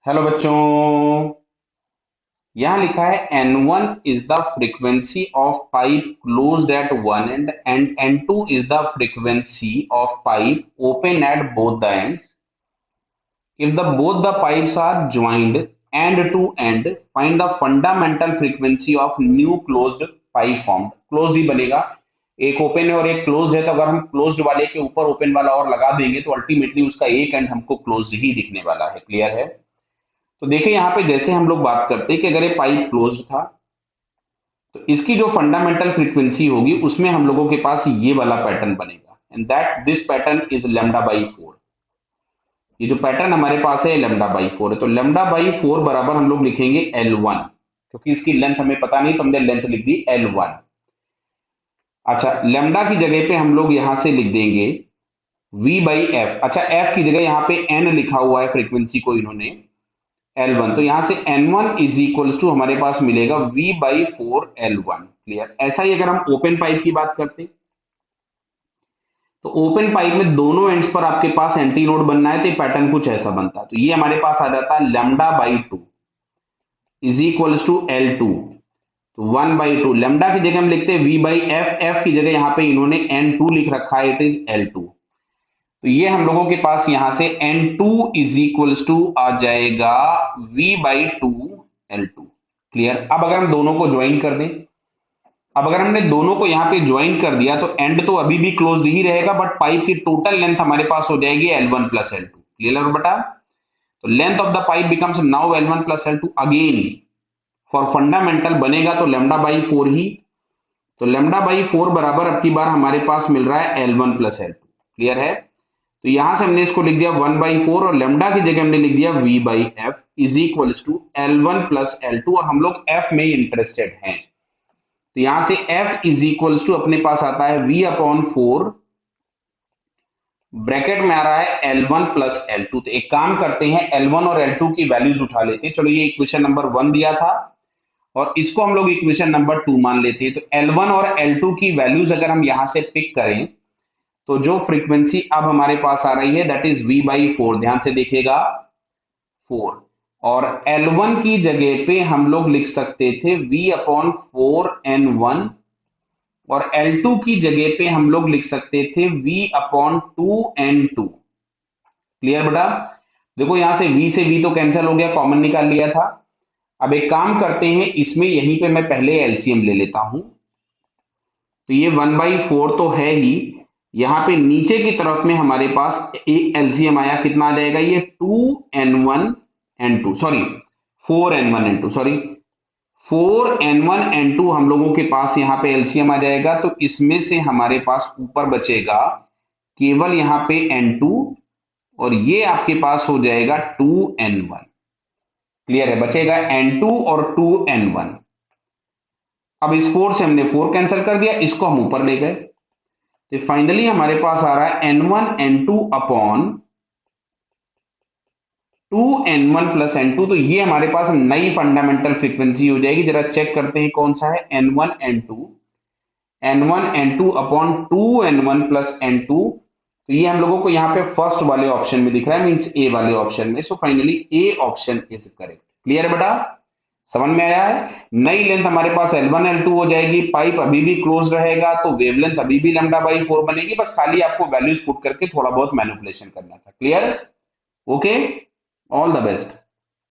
Hello बच्चों, यहाँ लिखा है N1 is the frequency of pipe closed at one end and N2 is the frequency of pipe open at both the ends. If the both the pipes are joined end to end, find the fundamental frequency of new closed pipe formed. Closed ही बनेगा, एक open है और एक close है, तो अगर हम closed वाले के ऊपर ओपन वाला और लगा देंगे तो अल्टीमेटली उसका एक एंड हमको क्लोज्ड ही दिखने वाला है। क्लियर है? तो देखिए यहाँ पे जैसे हम लोग बात करते हैं कि अगर ये पाइप क्लोज्ड था तो इसकी जो फंडामेंटल फ्रीक्वेंसी होगी उसमें हम लोगों के पास ये वाला पैटर्न बनेगा and that this pattern is lambda by 4। ये जो पैटर्न हमारे पास है लैम्डा बाई 4 है, तो लैम्डा बाई 4 बराबर हम लोग लिखेंगे L1, क्योंकि इसकी लेंथ हमें पता नहीं तो हमने लेंथ लिख दी L1। अच्छा, लैम्डा की जगह पे हम लोग यहां से लिख देंगे V बाई एफ। अच्छा, एफ की जगह यहाँ पे N लिखा हुआ है, फ्रीक्वेंसी को इन्होंने L1, तो यहां से N1 इज इक्वल टू हमारे पास मिलेगा V बाई 4 L1। क्लियर? ऐसा ही अगर हम ओपन पाइप की बात करते हैं तो ओपन पाइप में दोनों एंड्स पर आपके पास एंटी लोड बनना है, तो ये पैटर्न कुछ ऐसा बनता है। तो ये हमारे पास आ जाता है lambda by 2 is equal to L2, तो 1 बाई 2। लैम्डा की जगह हम लिखते हैं V बाई एफ, एफ की जगह यहाँ पे इन्होंने N2 लिख रखा है, इट इज L2। तो ये हम लोगों के पास यहां से N2 इज इक्वल्स टू आ जाएगा V बाई 2 L2। क्लियर? अब अगर हम दोनों को ज्वाइन कर दें, अब अगर हमने दोनों को यहाँ पे ज्वाइन कर दिया तो एंड तो अभी भी क्लोज ही रहेगा, बट पाइप की टोटल लेंथ हमारे पास हो जाएगी L1 प्लस L2। क्लियर बेटा? तो length of the pipe becomes now L1 plus L2। Again for fundamental बनेगा तो लैम्डा बाई 4 ही, तो लैम्डा बाई 4 बराबर अब की बार हमारे पास मिल रहा है L1 प्लस L2। क्लियर है? तो यहां से हमने इसको लिख दिया 1 बाई 4 और लेमडा की जगह हमने लिख दिया V by F is equal to L1 plus L2, और हम लोग F में इंटरेस्टेड हैं। तो यहां से F इज इक्वल टू अपने पास आता है V अपॉन 4, ब्रैकेट में आ रहा है L1 प्लस L2। तो एक काम करते हैं, L1 और L2 की वैल्यूज उठा लेते हैं। चलो, ये इक्वेशन नंबर 1 दिया था और इसको हम लोग इक्वेशन नंबर 2 मान लेते हैं। तो L1 और L2 की वैल्यूज अगर हम यहां से पिक करें तो जो फ्रीक्वेंसी अब हमारे पास आ रही है दैट इज V बाई 4। ध्यान से देखिएगा 4, और L1 की जगह पे हम लोग लिख सकते थे V अपॉन 4N1, और L2 की जगह पे हम लोग लिख सकते थे V अपॉन 2N2। क्लियर बेटा? देखो यहां से V तो कैंसिल हो गया, कॉमन निकाल लिया था। अब एक काम करते हैं, इसमें यहीं पे मैं पहले एलसीएम ले लेता हूं। तो ये 1 बाई 4 तो है ही, यहां पे नीचे की तरफ में हमारे पास एक एलसीएम आया, कितना आ जाएगा ये 2N1 N2, sorry 4N1 N2, sorry 4N1 N2 हम लोगों के पास यहाँ पे एलसीएम आ जाएगा। तो इसमें से हमारे पास ऊपर बचेगा केवल यहाँ पे N2, और ये आपके पास हो जाएगा 2N1। क्लियर है? बचेगा N2 और 2N1। अब इस 4 से हमने 4 कैंसिल कर दिया, इसको हम ऊपर ले गए, तो फाइनली हमारे पास आ रहा है N1 N2 upon 2N1 plus N2। तो ये हमारे पास नई फंडामेंटल फ्रीक्वेंसी हो जाएगी। जरा चेक करते हैं कौन सा है, N1 N2 upon 2N1 plus N2। तो ये हम लोगों को यहाँ पे फर्स्ट वाले ऑप्शन में दिख रहा है, मींस ए वाले ऑप्शन में। So finally A option is correct. Clear है बेटा? समझ में आया है? नई लेंथ हमारे पास L1 L2 हो जाएगी, पाइप अभी भी क्लोज रहेगा, तो वेवलेंथ अभी भी लैम्डा बाई 4 बनेगी। बस खाली आपको वैल्यूज पुट करके थोड़ा बहुत मैनिपुलेशन करना था। Clear? Okay, all the best.